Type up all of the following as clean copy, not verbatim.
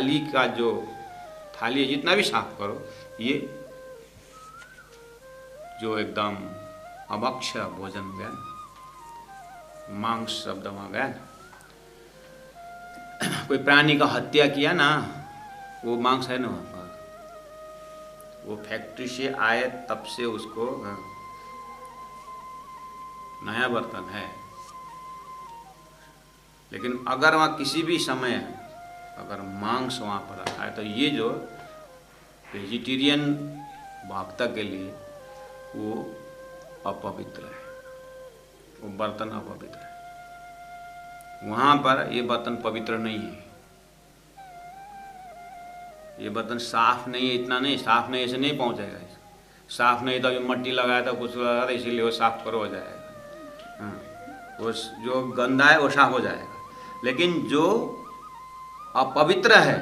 थाली का जो थाली है जितना भी साफ करो, ये जो एकदम अभक्ष्य भोजन हो गया, मांस शब्द में गया। कोई प्राणी का हत्या किया ना, वो मांस है ना वहाँ पर, वो फैक्ट्री से आए तब से उसको नया बर्तन है। लेकिन अगर वहाँ किसी भी समय अगर मांस वहाँ पर रखा है तो ये जो वेजिटेरियन भक्त के लिए वो अपवित्र है, वो बर्तन अपवित्र है। वहाँ पर ये बर्तन पवित्र नहीं है, ये बर्तन साफ नहीं है, इतना नहीं, साफ नहीं ऐसे नहीं पहुँचेगा। साफ नहीं तो अभी मट्टी लगाया था, कुछ लगाया था, इसीलिए वो साफ करो हो जाएगा। हाँ, वो जो गंदा है वो साफ हो जाएगा। लेकिन जो अपवित्र है,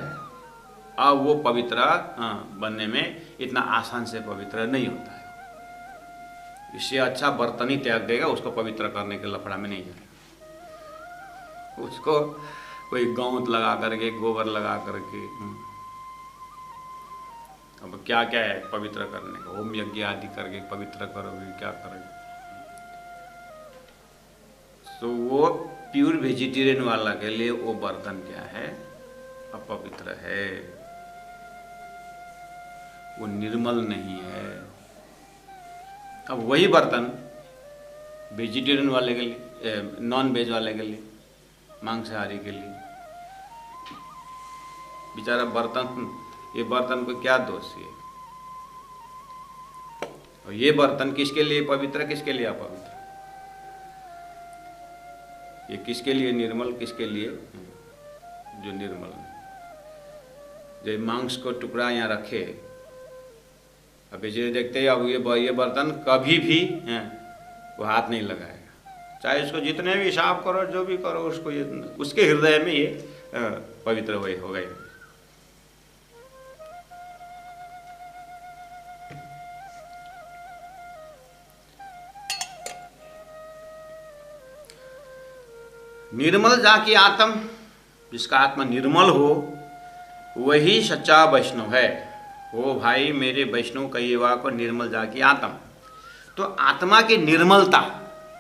अब वो पवित्र बनने में इतना आसान से पवित्र नहीं होता है। इससे अच्छा बर्तन ही त्याग देगा, उसको पवित्र करने के लफड़ा में नहीं जाएगा। उसको कोई गौंत लगा करके, गोबर लगा करके, अब क्या क्या है पवित्र करने का, होम यज्ञ आदि करके पवित्र करोगे, क्या करोगे। तो वो प्योर वेजिटेरियन वाला के लिए वो बर्तन क्या है, अपवित्र है, वो निर्मल नहीं है। अब वही बर्तन वेजिटेरियन वाले के लिए, नॉन वेज वाले के लिए, मांसाहारी के लिए, बेचारा बर्तन, ये बर्तन को क्या दोष है। और ये बर्तन किसके लिए पवित्र, किसके लिए अपवित्र, ये किसके लिए निर्मल, किसके लिए जो निर्मल। जो मांस को टुकड़ा यहाँ रखे, अब बेचारे देखते हैं अब ये बर्तन कभी भी वो हाथ नहीं लगाएगा, चाहे इसको जितने भी साफ करो, जो भी करो, उसको ये उसके हृदय में ये पवित्र हो गए। निर्मल जाकी आत्म, जिसका आत्मा निर्मल हो वही सच्चा वैष्णव है। ओ भाई मेरे वैष्णव कहिएवा को निर्मल जाकी आत्म। तो आत्मा की निर्मलता,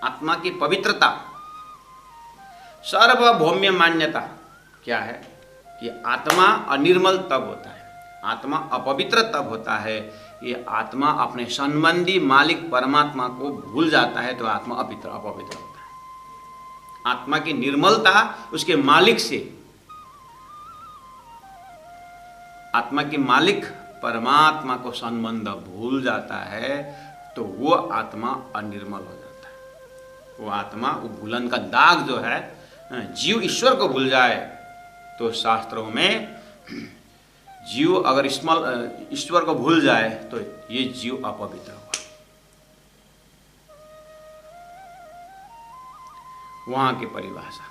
आत्मा की पवित्रता, सार्वभौम्य मान्यता क्या है कि आत्मा अनिर्मल तब होता है, आत्मा अपवित्र तब होता है, ये आत्मा अपने संबंधी मालिक परमात्मा को भूल जाता है तो आत्मा अपवित्र होता है। आत्मा की निर्मलता उसके मालिक से, आत्मा के मालिक परमात्मा को संबंध भूल जाता है तो वो आत्मा अनिर्मल हो जाता है। वो आत्मा, वो भूलन का दाग जो है, जीव ईश्वर को भूल जाए तो शास्त्रों में जीव अगर ईश्वर को भूल जाए तो ये जीव अपवित्र हुआ। वहां की परिभाषा,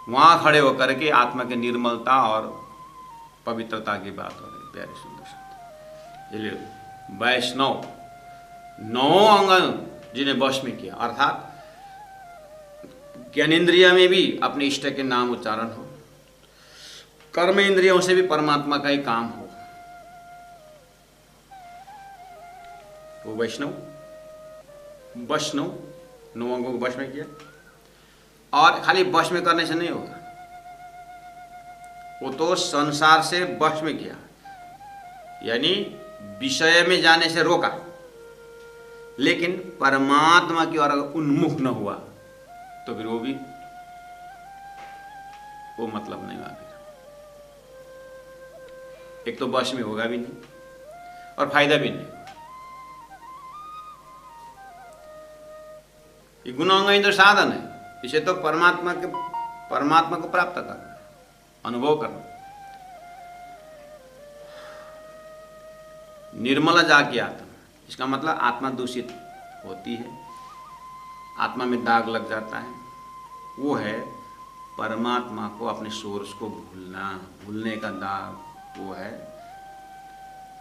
वहां खड़े होकर के आत्मा की निर्मलता और पवित्रता की बात हो रही, प्यारे सुंदर शब्द। इसलिए वैष्णव 9 अंग जिन्हें वश में किया, अर्थात ज्ञानेन्द्रिय में भी अपने इष्ट के नाम उच्चारण हो, कर्म इंद्रियों से भी परमात्मा का ही काम हो, वो वैष्णव 9 अंगों को वश में किया। और खाली वश में करने से नहीं होगा, वो तो संसार से वश में किया, यानी विषय में जाने से रोका, लेकिन परमात्मा की ओर अगर उन्मुख न हुआ तो फिर वो मतलब नहीं हुआ। फिर एक तो वश में होगा भी नहीं और फायदा भी नहीं। ये गुणांग तो साधन है, इसे तो परमात्मा को प्राप्त करना, अनुभव करना। निर्मल जाकी आत्मा, इसका मतलब आत्मा दूषित होती है, आत्मा में दाग लग जाता है, वो है परमात्मा को, अपने सोर्स को भूलने का दाग, वो है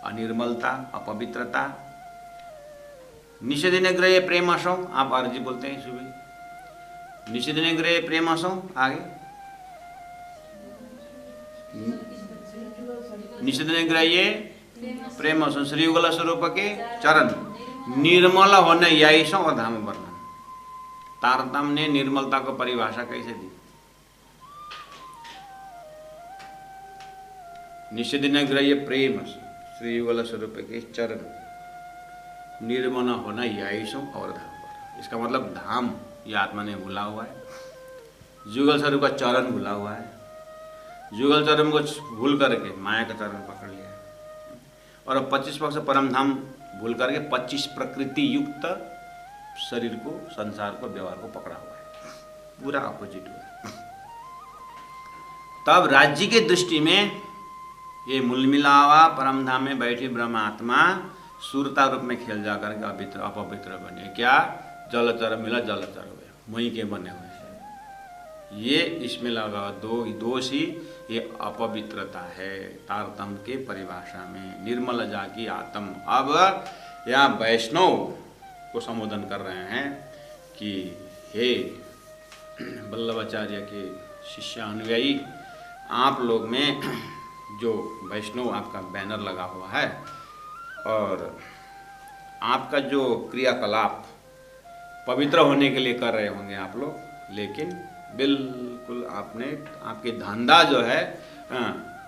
अनिर्मलता, अपवित्रता। निषेधने ग्रह प्रेमाशो, आप आरजी बोलते हैं सुबह, निषेधने ग्रह प्रेमाशो, आगे निषेधन ग्राह्य प्रेम श्री युगल स्वरूप के चरण निर्मल होने यही सौ और धाम वर्णन। तारतम्य ने निर्मलता को परिभाषा कैसे दी? निषेधन ग्राह्य प्रेम श्री युगल स्वरूप के चरण निर्मल होना यही सौ और धाम वर्णन। इसका मतलब धाम ये आत्मा ने भूला हुआ है, जुगल स्वरूप का चरण भूला हुआ है, जुगल चरण को भूल करके माया का चरण पकड़ लिया और 25 पक्ष परम धाम भूल करके 25 प्रकृति युक्त शरीर को, संसार को, व्यवहार को पकड़ा हुआ है। पूरा अपोजिट हुआ। तब राज्य की दृष्टि में ये मूल मिला हुआ परम धाम में बैठी ब्रह्म आत्मा सूरता रूप में खेल जा करके अभित्र अपवित्र बने। क्या? जलचर मिला, जलचर हुए, वहीं के बने हुए। ये इसमें लगा दोष ही ये अपवित्रता है तारतम्य के परिभाषा में। निर्मल जाकी आत्म। अब यहाँ वैष्णव को संबोधन कर रहे हैं कि हे वल्लभाचार्य के शिष्यानुयायी, आप लोग में जो वैष्णव आपका बैनर लगा हुआ है और आपका जो क्रियाकलाप पवित्र होने के लिए कर रहे होंगे आप लोग, लेकिन बिल्कुल आपके धंधा जो है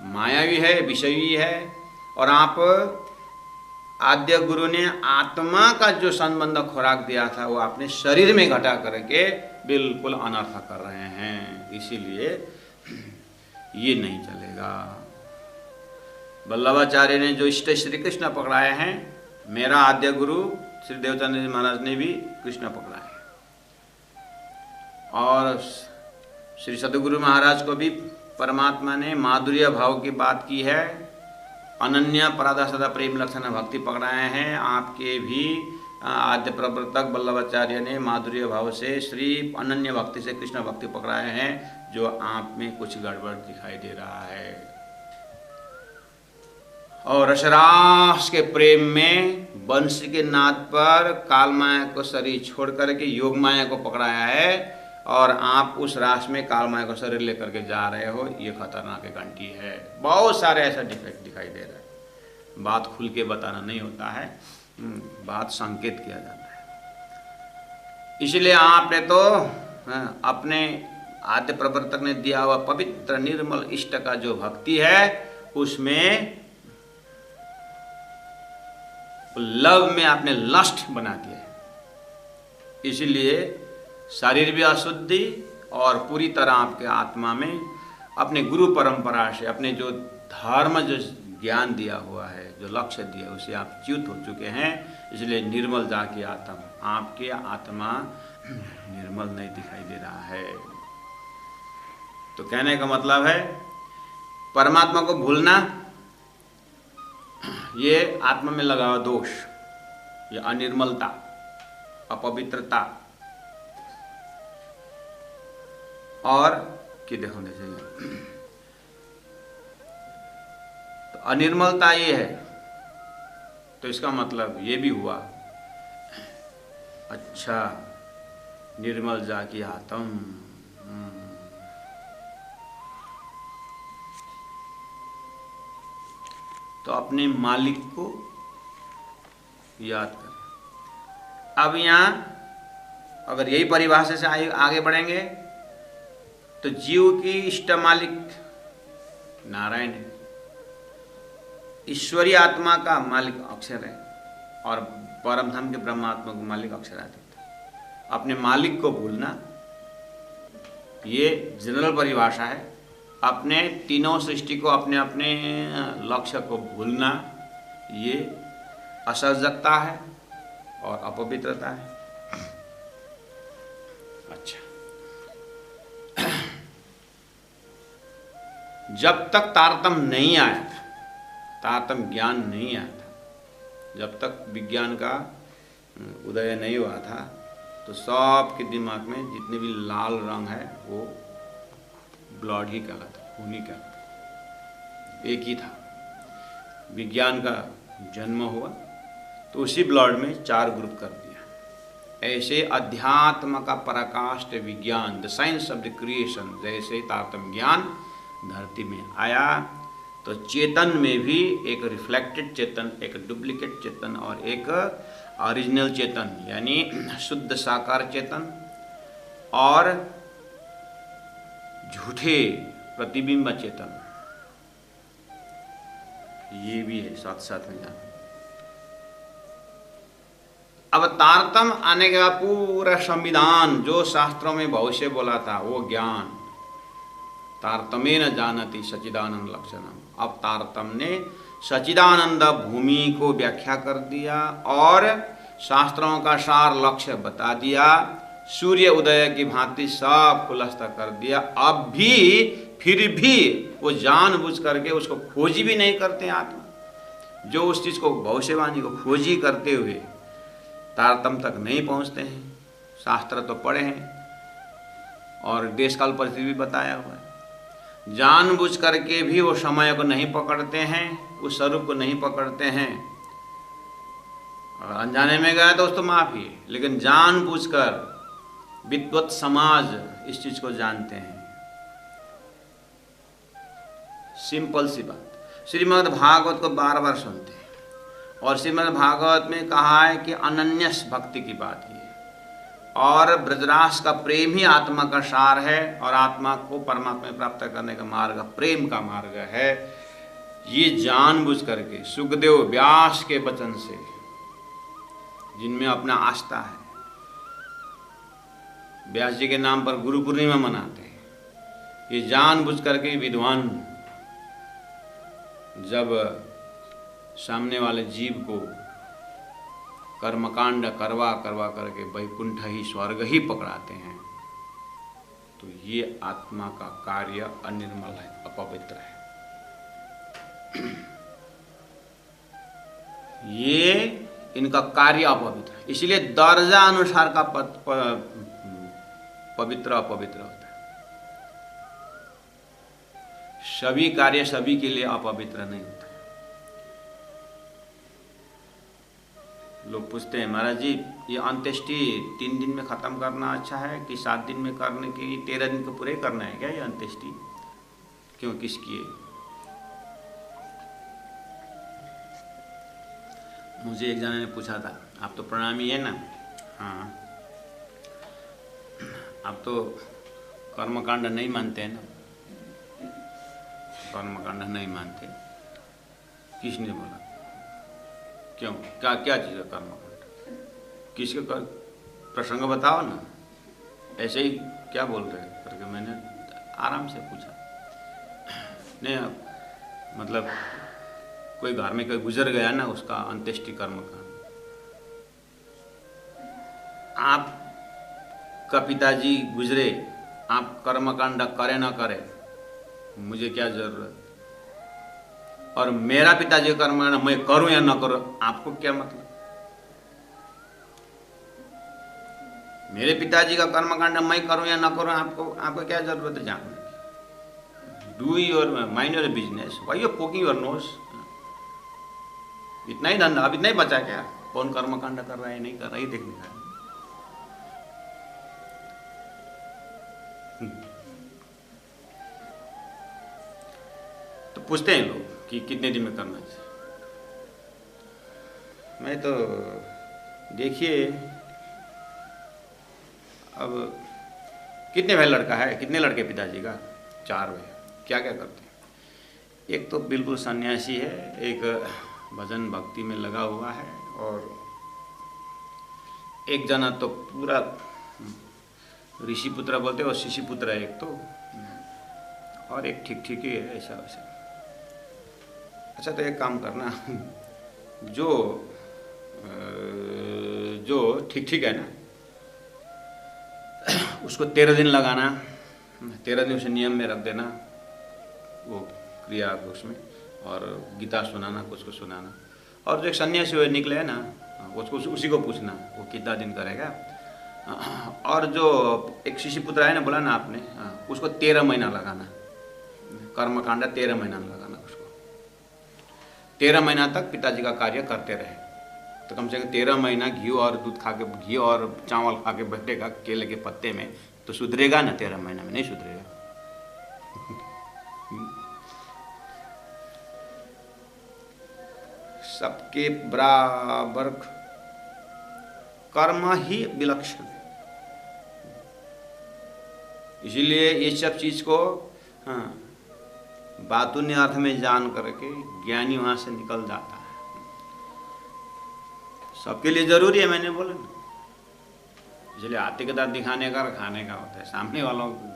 मायावी है, विषयी है। और आप आद्य गुरु ने आत्मा का जो संबंध खुराक दिया था वो आपने शरीर में घटा करके बिल्कुल अनर्थ कर रहे हैं। इसीलिए ये नहीं चलेगा। वल्लभाचार्य ने जो इष्ट श्री कृष्ण पकड़ाए हैं, मेरा आद्य गुरु श्री देवचंद्र जी महाराज ने भी कृष्ण पकड़ाए और श्री सद्गुरु महाराज को भी परमात्मा ने माधुर्य भाव की बात की है। अनन्य पराधा सदा प्रेम लक्षण भक्ति पकड़ाए हैं। आपके भी आद्य प्रवर्तक वल्लभाचार्य ने माधुर्य भाव से श्री अनन्य भक्ति से कृष्ण भक्ति पकड़ाए हैं, जो आप में कुछ गड़बड़ दिखाई दे रहा है। और रसरास के प्रेम में बंशी के नाद पर काल माया को शरीर छोड़ करके योग माया को पकड़ाया है और आप उस रास में काल माया को शरीर लेकर के जा रहे हो। ये खतरनाक घंटी है। बहुत सारे ऐसा डिफेक्ट दिखाई दे रहा है। बात खुल के बताना नहीं होता है, बात संकेत किया जाता है। इसलिए आपने तो अपने आद्य प्रवर्तक ने दिया हुआ पवित्र निर्मल इष्ट का जो भक्ति है उसमें लव में आपने लस्ट बना दिया है। इसीलिए शरीर भी अशुद्धि और पूरी तरह आपके आत्मा में अपने गुरु परंपरा से अपने जो धर्म जो ज्ञान दिया हुआ है, जो लक्ष्य दिया, उसे आप च्युत हो चुके हैं। इसलिए निर्मल जाके आत्मा, आपके आत्मा निर्मल नहीं दिखाई दे रहा है। तो कहने का मतलब है परमात्मा को भूलना ये आत्मा में लगा हुआ दोष, ये अनिर्मलता, अपवित्रता और किधर होने चाहिए। तो अनिर्मलता ये है, तो इसका मतलब ये भी हुआ अच्छा निर्मल जाकी आत्म। तो अपने मालिक को याद करें। अब यहाँ अगर यही परिभाषा से आगे बढ़ेंगे तो जीव की इष्ट मालिक नारायण है, ईश्वरीय आत्मा का मालिक अक्षर है और परम धाम के ब्रह्मात्मा का मालिक अक्षरातीत है। अपने मालिक को भूलना ये जनरल परिभाषा है। अपने तीनों सृष्टि को, अपने अपने लक्ष्य को भूलना ये असर्जकता है और अपवित्रता है। अच्छा, जब तक तारतम्य नहीं आया था, तारतम्य ज्ञान नहीं आया था, जब तक विज्ञान का उदय नहीं हुआ था, तो सबके दिमाग में जितने भी लाल रंग है वो ब्लड ही कहलाता, खून ही कहलाता, एक ही था। विज्ञान का जन्म हुआ तो उसी ब्लड में 4 ग्रुप कर दिया। ऐसे अध्यात्म का पराकाष्ठ विज्ञान, the science of the creation, जैसे तारतम्य ज्ञान धरती में आया तो चेतन में भी एक रिफ्लेक्टेड चेतन, एक डुप्लीकेट चेतन और एक ओरिजिनल चेतन, यानी शुद्ध साकार चेतन और झूठे प्रतिबिंब चेतन, ये भी है साथ साथ में जाना। अब तारतम आने का पूरा संविधान जो शास्त्रों में भविष्य बोला था वो ज्ञान, तारतमेन जानति सच्चिदानंद लक्षणम। अब तारतम ने सच्चिदानंद भूमि को व्याख्या कर दिया और शास्त्रों का सार लक्ष्य बता दिया, सूर्य उदय की भांति सब खुलस्त कर दिया। अब भी फिर भी वो जानबूझ करके उसको खोजी भी नहीं करते आत्मा, जो उस चीज को भविष्यवाणी को खोजी करते हुए तारतम तक नहीं पहुंचते हैं। शास्त्र तो पढ़े हैं और देश काल परिस्थिति भी बताया हुआ है, जानबूझ करके भी वो समय को नहीं पकड़ते हैं, उस स्वरूप को नहीं पकड़ते हैं। और अनजाने में गया तो उस तो माफी है, लेकिन जानबूझकर विद्वत समाज इस चीज को जानते हैं। सिंपल सी बात, श्रीमद् भागवत को बार बार सुनते हैं और श्रीमद् भागवत में कहा है कि अनन्यस भक्ति की बात की है और ब्रजरास का प्रेम ही आत्मा का सार है और आत्मा को परमात्मा में प्राप्त करने का मार्ग प्रेम का मार्ग है। ये जानबूझ करके सुखदेव व्यास के वचन से, जिनमें अपना आस्था है, व्यास जी के नाम पर गुरु पूर्णिमा मनाते हैं, ये जानबूझ करके विद्वान जब सामने वाले जीव को कर्मकांड करवा करवा करके वैकुंठ ही स्वर्ग ही पकड़ाते हैं, तो ये आत्मा का कार्य अनिर्मल है, अपवित्र है। ये इनका कार्य अपवित्र है, इसलिए दर्जा अनुसार का पवित्र अपवित्र होता है। सभी कार्य सभी के लिए अपवित्र नहीं होता। लोग पूछते हैं महाराज जी ये अंत्येष्टि 3 दिन में खत्म करना अच्छा है कि 7 दिन में करने की 13 दिन को पूरे करना है क्या ये अंत्येष्टि, क्यों किसकी है? मुझे एक जने ने पूछा था, आप तो प्रणामी है ना? हाँ, आप तो कर्मकांड नहीं मानते हैं ना? कर्मकांड नहीं मानते। किसने बोला? क्यों, क्या क्या चीज़ है कर्मकांड? किसके प्रसंग बताओ ना, ऐसे ही क्या बोल रहे हैं करके मैंने आराम से पूछा। नहीं मतलब कोई घर में कोई गुजर गया ना, उसका अंत्येष्टि कर्मकांड, आपका पिताजी गुजरे, आप कर्मकांड करे ना करे, मुझे क्या जरूरत, और मेरा पिताजी का कर्मकांड मैं करूं या ना करूं, आपको क्या मतलब? मेरे पिताजी का कर्मकांड मैं करूं या ना करूं, आपको क्या जरूरत है जानने की? Do your mind your business, why you poking your nose? इतना ही धंधा, अब इतना ही बचा क्या? कौन कर्मकांड कर रहा है नहीं कर रहा है देखने का। तो पूछते हैं लोग कि कितने दिन में करना चाहिए। मैं तो देखिए, अब कितने भाई लड़का है, कितने लड़के पिताजी का? 4 भाई। क्या क्या करते हैं? एक तो बिल्कुल सन्यासी है, एक भजन भक्ति में लगा हुआ है, और एक जना तो पूरा ऋषि पुत्र बोलते हैं और शिशि पुत्र है एक तो, और एक ठीक ठीक ही है ऐसा वैसा। अच्छा तो एक काम करना, जो ठीक ठीक है ना, उसको 13 दिन लगाना, 13 दिन उसे नियम में रख देना, वो क्रिया उसमें, और गीता सुनाना, कुछ को सुनाना। और जो एक सन्यासी हुए निकले है ना, उसको उसी को पूछना वो कितना दिन करेगा। और जो एक शिशि पुत्र है ना, बोला ना आपने, उसको 13 महीना लगाना, कर्मकांड 13 महीना लगाना उसको। 13 महीना तक पिताजी का कार्य करते रहे, तो कम से कम 13 महीना घी और दूध खा के, घी और चावल खा के बैठेगा केले के पत्ते में, तो सुधरेगा ना? 13 महीना में नहीं सुधरेगा। सबके बराबर कर्म ही विलक्षण है। इसीलिए ये सब चीज को बातून्य अर्थ में जान करके ज्ञानी वहां से निकल जाता है। सबके लिए जरूरी है, मैंने बोला ना। इसलिए हाथी के दांत दिखाने का और खाने का होता है। सामने वालों को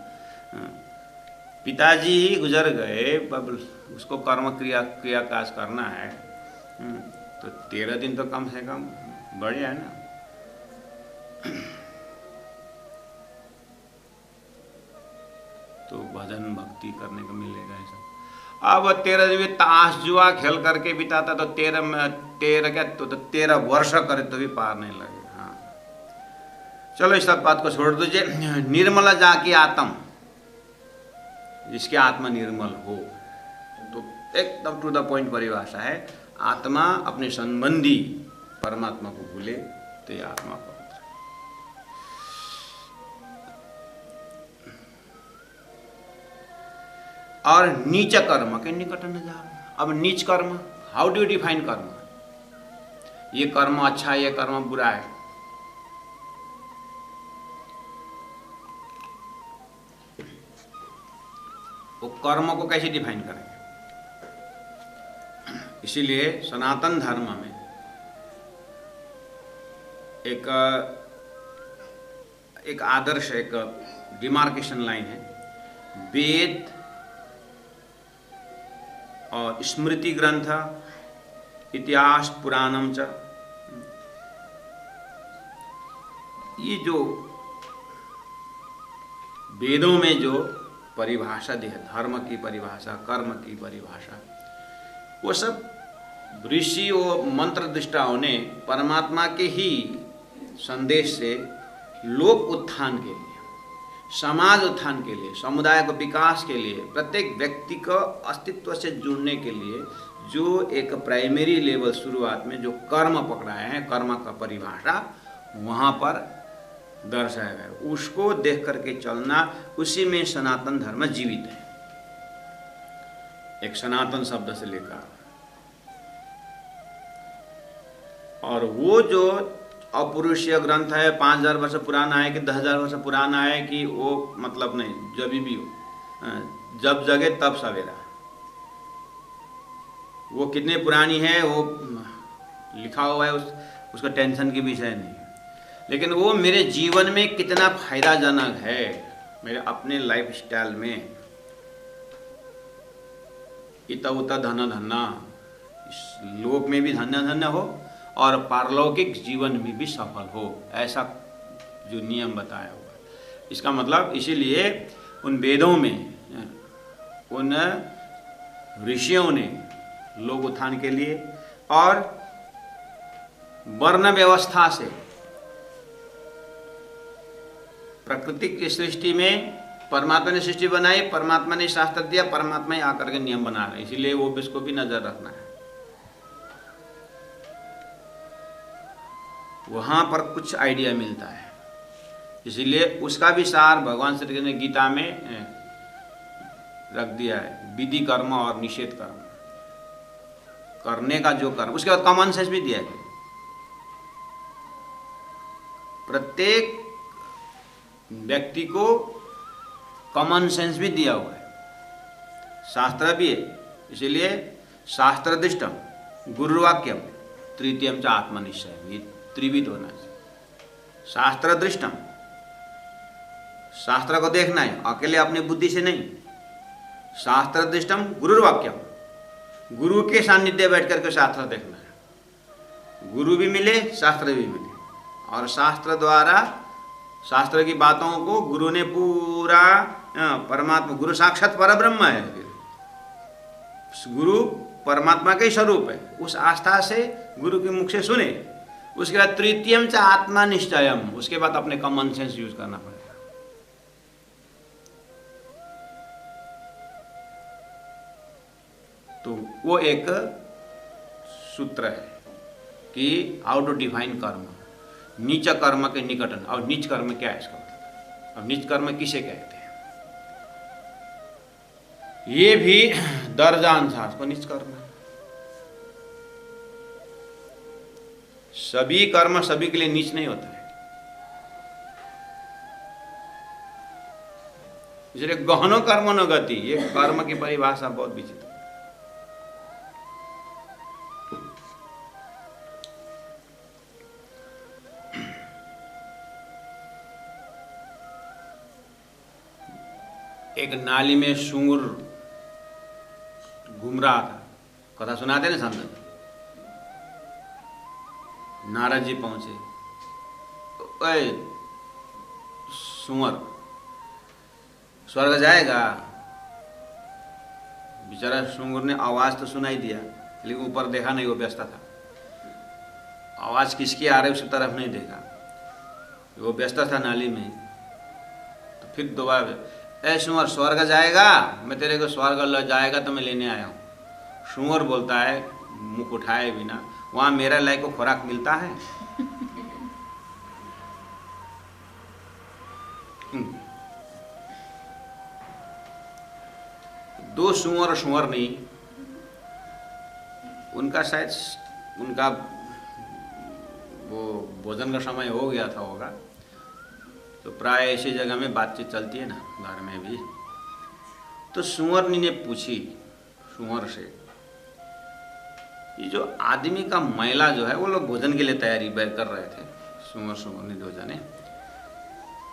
पिताजी ही गुजर गए, अब उसको कर्म क्रिया काज करना है, तो 13 दिन तो कम से कम बढ़िया है ना। तो भजन भक्ति करने को मिलेगा ऐसा। अब 13 दिन में ताश जुआ खेल करके बिताता तो 13 वर्ष करे तो भी पार नहीं लगे। हाँ, चलो इस सब बात को छोड़ दीजिए। निर्मला जाकी आत्म, जिसकी आत्मा निर्मल हो, तो एकदम टू द पॉइंट परिभाषा है। आत्मा अपने संबंधी परमात्मा को भूले तो ये आत्मा पवित्र। और नीच कर्म के निकट न जाओ। अब नीच कर्म, हाउ डू यू डिफाइन कर्म? ये कर्म अच्छा है, ये कर्म बुरा है। वो कर्म को कैसे डिफाइन करेंगे? इसीलिए सनातन धर्म में एक आदर्श, एक डिमार्केशन लाइन है। वेद और स्मृति ग्रंथ, इतिहास पुराणम च, ये जो वेदों में जो परिभाषा दी है, धर्म की परिभाषा, कर्म की परिभाषा, वो सब ऋषि और मंत्र दृष्टाओं ने परमात्मा के ही संदेश से लोक उत्थान के लिए, समाज उत्थान के लिए, समुदाय को विकास के लिए, प्रत्येक व्यक्ति को अस्तित्व से जुड़ने के लिए जो एक प्राइमरी लेवल शुरुआत में जो कर्म पकड़ाए हैं, कर्म का परिभाषा वहाँ पर दर्शाया गया, उसको देख करके चलना, उसी में सनातन धर्म जीवित है। एक सनातन शब्द से लेकर, और वो जो अपौरुषीय ग्रंथ है, 5000 वर्ष पुराना है कि 10,000 वर्ष पुराना है कि वो मतलब नहीं, जब भी हो, जब जगे तब सवेरा, वो कितने पुरानी है वो लिखा हुआ है, उसका टेंशन की विषय नहीं। लेकिन वो मेरे जीवन में कितना फायदाजनक है, मेरे अपने लाइफ स्टाइल में, इतना उतना धन धन्ना, इस लोक में भी धन्य धन्य हो और पारलौकिक जीवन में भी सफल हो, ऐसा जो नियम बताया हुआ है। इसका मतलब इसीलिए उन वेदों में, उन ऋषियों ने लोक उत्थान के लिए और वर्ण व्यवस्था से प्रकृति की सृष्टि में परमात्मा ने सृष्टि बनाई, परमात्मा ने शास्त्र दिया, परमात्मा ही आकर के नियम बना रहे, इसीलिए वो इसको भी नजर रखना है। वहां पर कुछ आइडिया मिलता है, इसीलिए उसका भी सार भगवान श्री कृष्ण ने गीता में रख दिया है। विधि कर्म और निषेध कर्म, करने का जो कर्म, उसके बाद कॉमन सेंस भी दिया है। प्रत्येक व्यक्ति को कॉमन सेंस भी दिया हुआ है, शास्त्र भी है। इसीलिए शास्त्रदिष्टम गुरुवाक्यम तृतीयम च आत्मनिश्चय, ये त्रिविध होना चाहिए। शास्त्र दृष्टम, शास्त्र को देखना है अकेले अपनी बुद्धि से नहीं। शास्त्र दृष्टम गुरुवाक्यम, गुरु के सानिध्य बैठ करके शास्त्र देखना है। गुरु भी मिले, शास्त्र भी मिले, और शास्त्र द्वारा, शास्त्र की बातों को गुरु ने पूरा, परमात्मा, गुरु साक्षात परब्रह्म है, गुरु परमात्मा का ही स्वरूप है, उस आस्था से गुरु के मुख से सुने। उसके बाद तृतीयम च आत्मा निश्चयम, उसके बाद अपने कॉमन सेंस यूज करना पड़ेगा। तो वो एक सूत्र है कि हाउ टू डिफाइन कर्म, नीच कर्म के निकटन। और नीच कर्म क्या है इसका मतलब? अब नीच कर्म किसे कहते हैं? ये भी दर्जानुसार को नीच कर्म है। सभी कर्म सभी के लिए नीच नहीं होता है। इसलिए गहनो कर्म न गति, ये कर्म की परिभाषा बहुत विचित्र। एक नाली में सूंगर घूम रहा था, कथा सुनाते ना संत। नारद जी पहुंचे, ओए सूंगर स्वर्ग जाएगा? बेचारा सूंगर ने आवाज तो सुनाई दिया, लेकिन ऊपर देखा नहीं, वो व्यस्त था। आवाज किसकी आ रही उसकी तरफ नहीं देखा, वो व्यस्त था नाली में। तो फिर दोबारा, ऐ सूंगर स्वर्ग जाएगा? मैं तेरे को स्वर्ग ले जाएगा तो मैं लेने आया हूँ। सूंगर बोलता है मुख उठाए बिना, वहां मेरा लायक को खुराक मिलता है? दो सूअर सूअर नहीं, उनका शायद उनका वो भोजन का समय हो गया था होगा, तो प्राय ऐसी जगह में बातचीत चलती है ना, घर में भी। तो सूअरनी ने पूछी सूअर से, ये जो आदमी का मैला जो है, वो लोग भोजन के लिए तैयारी कर रहे थे, सूअरनी दो जने।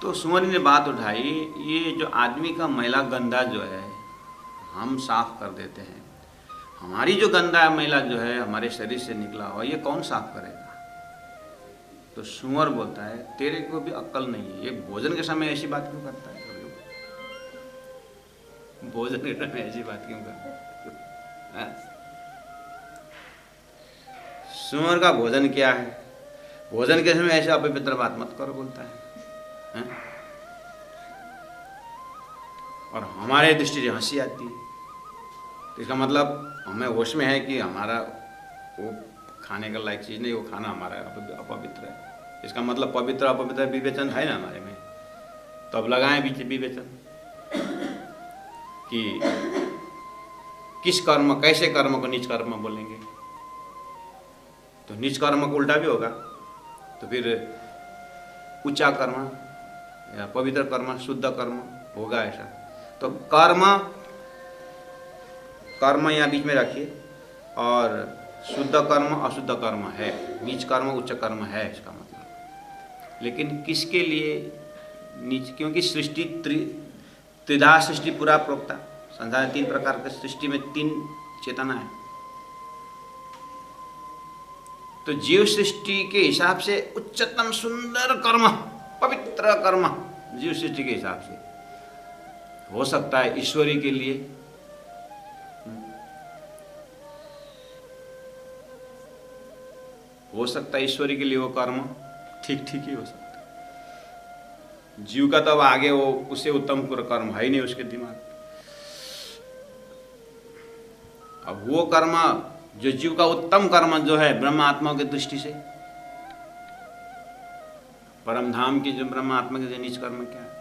तो सूअरनी ने बात उठाई, ये जो आदमी का मैला गंदा जो है हम साफ कर देते हैं, हमारी जो गंदा मैला जो है हमारे शरीर से निकला हुआ, ये कौन साफ करेगा? तो सूअर बोलता है, तेरे को भी अक्ल नहीं है, ये भोजन के समय ऐसी बात क्यों करता है? भोजन के समय ऐसी बात क्यों करता है? सूअर का भोजन क्या है? भोजन के समय ऐसे अपवित्र बात मत करो बोलता है? और हमारे दृष्टि से हंसी आती है। तो इसका मतलब हमें होश में है कि हमारा वो खाने का लायक चीज़ नहीं, वो खाना हमारा अपवित्र है। इसका मतलब पवित्र अपवित्र विवेचन है ना हमारे में, तो अब लगाएं बीच विवेचन कि किस कर्म, कैसे कर्म को नीच कर्म बोलेंगे। तो नीच कर्म को उल्टा भी होगा, तो फिर ऊंचा कर्म या पवित्र कर्म, शुद्ध कर्म होगा ऐसा। तो कर्म यहाँ बीच में रखिए, और शुद्ध कर्म अशुद्ध कर्म है, नीच कर्म उच्च कर्म है इसका मतलब। लेकिन किसके लिए नीच? क्योंकि सृष्टि त्रिधा सृष्टि पूरा प्रोक्ता, संसार 3 प्रकार के सृष्टि में 3 चेतना है। तो जीव सृष्टि के हिसाब से उच्चतम सुंदर कर्म, पवित्र कर्म जीव सृष्टि के हिसाब से हो सकता है, ईश्वरी के लिए हो सकता है, ईश्वरी के लिए वो कर्म ठीक ही हो सकता है। जीव का तो अब आगे वो उससे उत्तम कर्म है ही नहीं उसके दिमाग। अब वो कर्म जो जीव का उत्तम कर्म जो है ब्रह्म आत्मा की दृष्टि से, परम धाम की जो ब्रह्म आत्मा के नीच कर्म क्या है?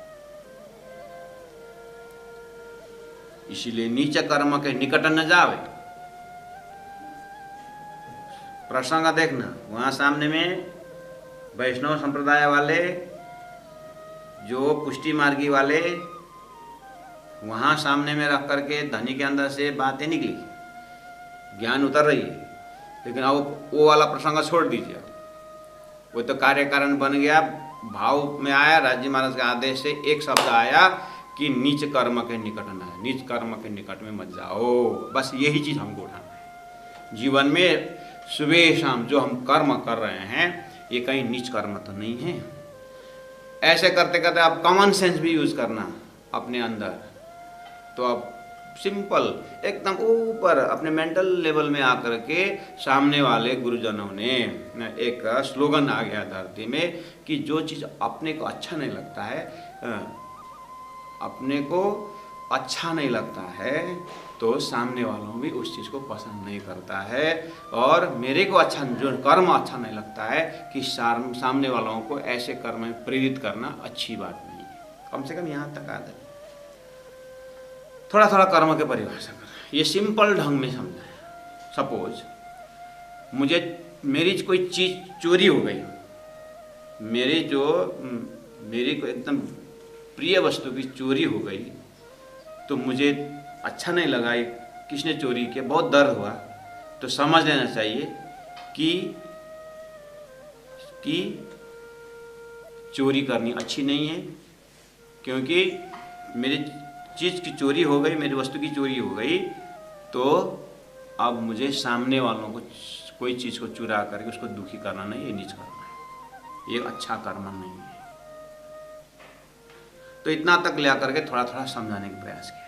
इसीलिए नीच कर्म के निकट न जावे। प्रसंग देखना, वहां सामने में वैष्णव संप्रदाय वाले, जो पुष्टि मार्गी वाले, वहां सामने में रख करके धनी के अंदर से बातें निकली, ज्ञान उतर रही है। लेकिन अब वो वाला प्रसंग छोड़ दीजिए, वो तो कार्य कारण बन गया, भाव में आया। राज्य महाराज के आदेश से एक शब्द आया कि नीच कर्म के निकट न है, नीच कर्म के निकट में मत जाओ। बस यही चीज हमको उठाना है जीवन में। सुबह शाम जो हम कर्म कर रहे हैं, ये कहीं नीच कर्म तो नहीं है। ऐसे करते करते आप कॉमन सेंस भी यूज करना अपने अंदर, तो आप सिंपल एकदम ऊपर अपने मेंटल लेवल में आकर के सामने वाले गुरुजनों ने एक स्लोगन आ गया धरती में कि जो चीज़ अपने को अच्छा नहीं लगता है, अपने को अच्छा नहीं लगता है, तो सामने वालों भी उस चीज़ को पसंद नहीं करता है। और मेरे को अच्छा, जो कर्म अच्छा नहीं लगता है, कि सामने वालों को ऐसे कर्म में प्रेरित करना अच्छी बात नहीं है। कम से कम यहाँ तक आता है। थोड़ा थोड़ा कर्म के परिभाषा कर, ये सिंपल ढंग में समझा है। सपोज मुझे मेरी कोई चीज़ चोरी हो गई, मेरी को एकदम प्रिय वस्तु की चोरी हो गई, तो मुझे अच्छा नहीं लगा, किसने चोरी किया, बहुत दर्द हुआ, तो समझ लेना चाहिए कि चोरी करनी अच्छी नहीं है, क्योंकि मेरी चीज़ की चोरी हो गई, मेरी वस्तु की चोरी हो गई, तो अब मुझे सामने वालों को कोई चीज़ को चुरा करके उसको दुखी करना नहीं, ये नीच करना है, ये अच्छा कर्म नहीं है। तो इतना तक ले करके थोड़ा थोड़ा समझाने का प्रयास किया।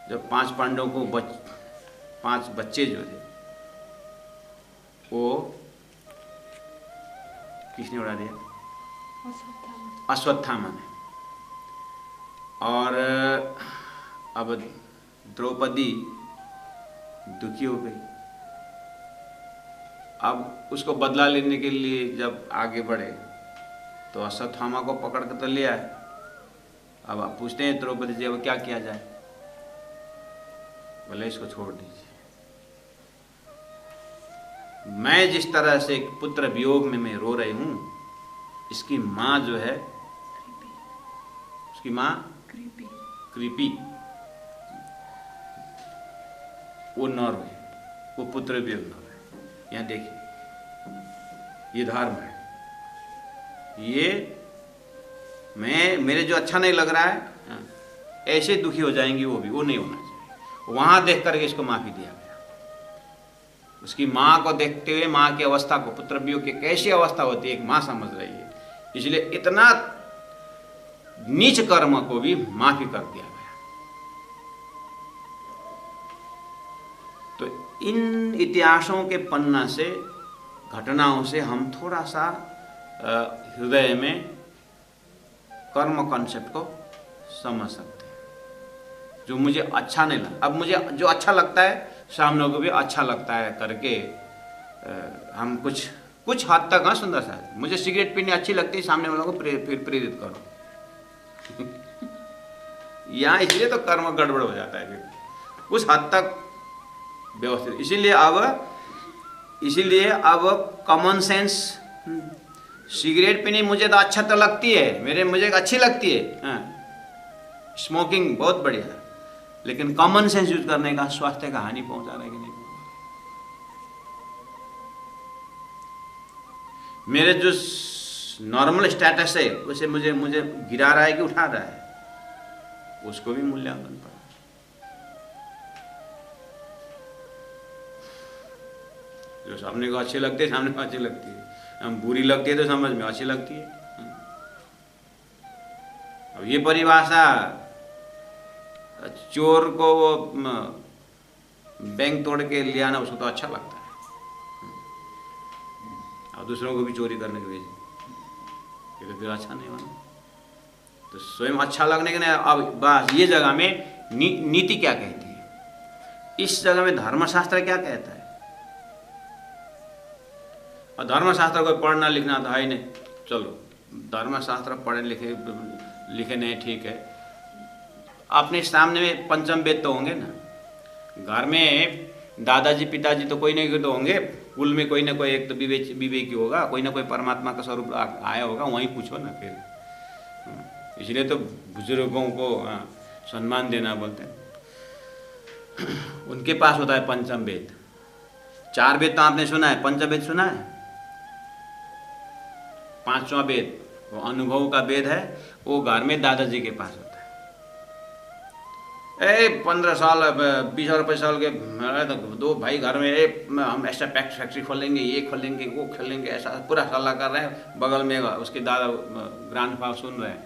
जब 5 पांडवों को 5 बच्चे जो थे वो किसने उड़ा दिया? अश्वत्थामा ने। और अब द्रौपदी दुखी हो गई। अब उसको बदला लेने के लिए जब आगे बढ़े तो अश्वत्थामा को पकड़ कर तो ले आए। अब आप पूछते हैं द्रौपदी जी अब क्या किया जाए? बोले इसको छोड़ दीजिए। मैं जिस तरह से पुत्र वियोग में मैं रो रही हूं, इसकी माँ जो है, उसकी माँ कृपी, वो न रोए, वो पुत्र वियोग न रोए। यहाँ देखिए, ये धर्म है। ये मेरे जो अच्छा नहीं लग रहा है, ऐसे दुखी हो जाएंगी वो भी, वो नहीं होना चाहिए। वहां देख करके इसको माफी दिया गया। उसकी माँ को देखते हुए, माँ की अवस्था को, पुत्र वियोग की कैसी अवस्था होती है एक माँ समझ रही है, इसलिए इतना नीच कर्म को भी माफी कर दिया गया। तो इन इतिहासों के पन्ना से, घटनाओं से हम थोड़ा सा हृदय में कर्म कॉन्सेप्ट को समझ सकते हैं। जो मुझे अच्छा नहीं लगता, अब मुझे जो अच्छा लगता है सामने को भी अच्छा लगता है करके हम कुछ हद तक, हाँ सुंदर सा, मुझे सिगरेट पीनी अच्छी लगती है, सामने वालों को प्रेरित करो यहाँ, इसलिए तो कर्म गड़बड़ हो जाता है फिर कुछ हद तक व्यवस्थित। इसीलिए अब कॉमन सेंस, सिगरेट पीनी मुझे तो अच्छा तो लगती है, मुझे अच्छी लगती है, स्मोकिंग बहुत बढ़िया, लेकिन कॉमन सेंस यूज करने का स्वास्थ्य का हानि पहुंचा रहा है कि नहीं? मेरे जो नॉर्मल स्टेटस है उसे मुझे गिरा रहा है कि उठा रहा है, उसको भी मूल्यांकन पर। जो सामने को अच्छी लगती है, सामने को अच्छी लगती है, हम बुरी लगती है तो समझ में अच्छी लगती है। अब ये परिभाषा, चोर को वो बैंक तोड़ के ले आना उसको तो अच्छा लगता है, और दूसरों को भी चोरी करने के भेजे, ये तो फिर अच्छा नहीं होना। तो स्वयं अच्छा लगने के नहीं। अब बस ये जगह में नीति क्या कहती है, इस जगह में धर्मशास्त्र क्या कहता है। और धर्मशास्त्र को पढ़ना लिखना तो है ही नहीं, चलो धर्मशास्त्र पढ़े लिखे नहीं, ठीक है। अपने सामने में पंचम वेद तो होंगे ना, घर में दादाजी पिताजी तो कोई नहीं तो होंगे, कुल में कोई ना कोई एक तो विवेकी होगा, कोई ना कोई परमात्मा का स्वरूप आया होगा, वहीं पूछो ना फिर। इसलिए तो बुजुर्गों को सम्मान देना बोलते हैं। उनके पास होता है पंचम वेद। 4 वेद तो आपने सुना है, पंचम वेद सुना है? 5वां वेद वो अनुभव का वेद है, वो घर में दादाजी के पास होता है। 15 साल 20 और 25 साल के तो 2 भाई घर में, हम ऐसा फैक्ट्री खोलेंगे, ये खोलेंगे, वो खोलेंगे, ऐसा पूरा सलाह कर रहे हैं। बगल में उसके दादा ग्रैंड फादर सुन रहे हैं,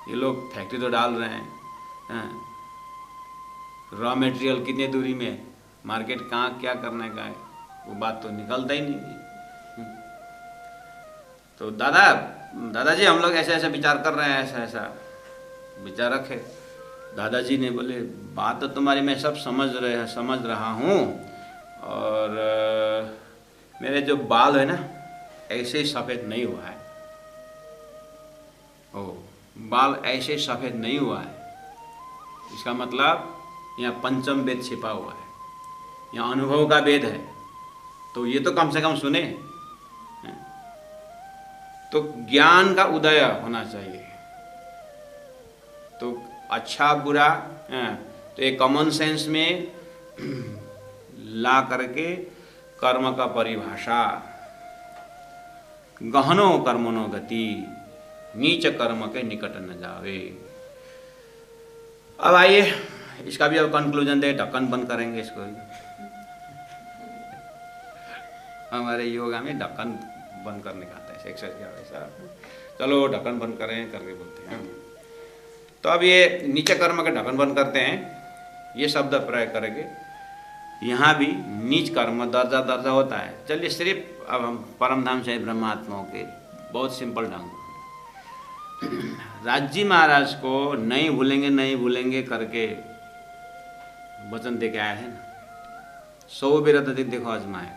ये लोग फैक्ट्री तो डाल रहे हैं, रॉ मटेरियल कितने दूरी में, मार्केट कहाँ क्या करने का है, वो बात तो निकलता ही नहीं। तो दादाजी हम लोग ऐसे ऐसे विचार कर रहे हैं, ऐसा ऐसा विचार रखे। दादाजी ने बोले बात तो तुम्हारी मैं सब समझ रहा हूँ, और मेरे जो बाल है ना ऐसे ही सफ़ेद नहीं हुआ है, बाल ऐसे सफ़ेद नहीं हुआ है, इसका मतलब यहाँ पंचम वेद छिपा हुआ है, यहाँ अनुभव का भेद है, तो ये तो कम से कम सुने। तो ज्ञान का उदय होना चाहिए। तो अच्छा बुरा तो एक कॉमन सेंस में ला करके कर्म का परिभाषा, गहनो कर्मनो गति, नीच कर्म के निकट न जावे। अब आइए इसका भी अब कंक्लूजन दे, ढक्कन बंद करेंगे इसको। हमारे योगा में ढक्कन बंद करने का आता है, एक्सरसाइज का वैसा। चलो ढक्कन बंद करें करके बोलते हैं। तो अब ये नीचे कर्म के ढक्कन बंद करते हैं, ये शब्द प्रयोग करेंगे। यहाँ भी नीच कर्म दर्जा दर्जा होता है। चलिए सिर्फ अब हम परमधाम से ब्रह्मात्माओं के बहुत सिंपल ढंग, राजी महाराज को नहीं भूलेंगे करके वचन दे के आए हैं ना। 100 बेरत देखो आजमाए,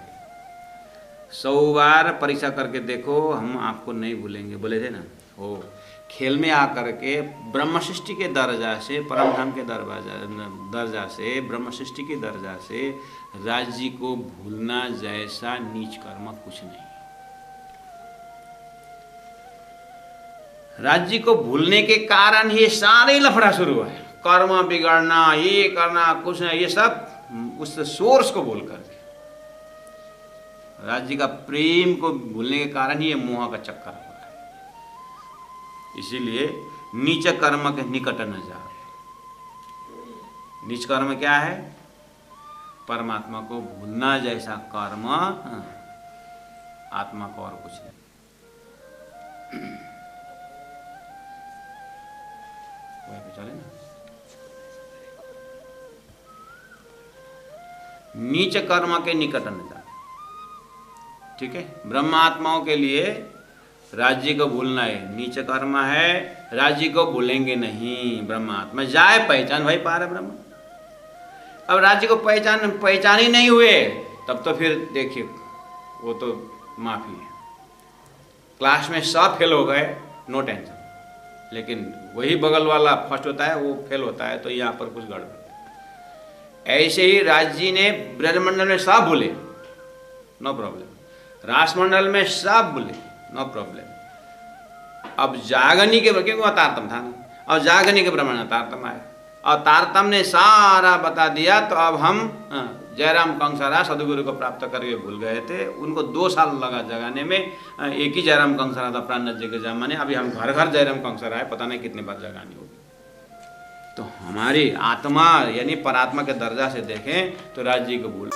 100 बार परीक्षा करके देखो, हम आपको नहीं भूलेंगे बोले थे ना। हो खेल में आकर के ब्रह्म सृष्टि के दर्जा से, परमधाम के दर्जा से, ब्रह्म सृष्टि के दर्जा से राज्य को भूलना जैसा नीच कर्म कुछ नहीं। राज्य को भूलने के कारण ही सारे लफड़ा शुरू है। कर्म बिगड़ना, ये करना, कुछ नहीं, ये सब उस सोर्स को बोल करके राज्य का प्रेम को भूलने के कारण ही ये मोह का चक्कर हुआ है। इसीलिए नीच कर्म के निकट न जाए। नीच कर्म क्या है? परमात्मा को भूलना जैसा कर्म आत्मा को और कुछ नहीं। चले ना, नीच कर्म के निकट न जाए। ठीक है, ब्रह्मात्माओं के लिए राज्य को भूलना है, नीच कर्म है। राज्य को भूलेंगे नहीं, ब्रह्मात्मा जाए पहचान भाई पार ब्रह्म। अब राज्य को पहचान ही नहीं हुए, तब तो फिर देखिए वो तो माफी है। क्लास में सब फेल हो गए, नो टेंशन, लेकिन वही बगल वाला फर्स्ट होता है, वो फेल होता है, तो यहाँ पर कुछ गड़बड़। ऐसे ही राज्य ने ब्रजमंडल में सब भूले, नो प्रॉब्लम। रासमंडल में सब भूले, नो प्रॉब्लम। अब जागनी के, क्योंकि वह तारतम था ना, और जागनी के ब्रह्मण तारतम आया, और तारतम ने सारा बता दिया। तो अब हम जयराम कंसरा सदगुरु को प्राप्त करके भूल गए थे, उनको 2 साल लगा जगाने में। एक ही जयराम कंसरा था प्राणनाथ जी के जमाने, अभी हम घर घर जयराम कंसरा है, पता नहीं कितनी बार जगानी होगी। तो हमारी आत्मा यानी परात्मा के दर्जा से देखें तो राज्य को भूल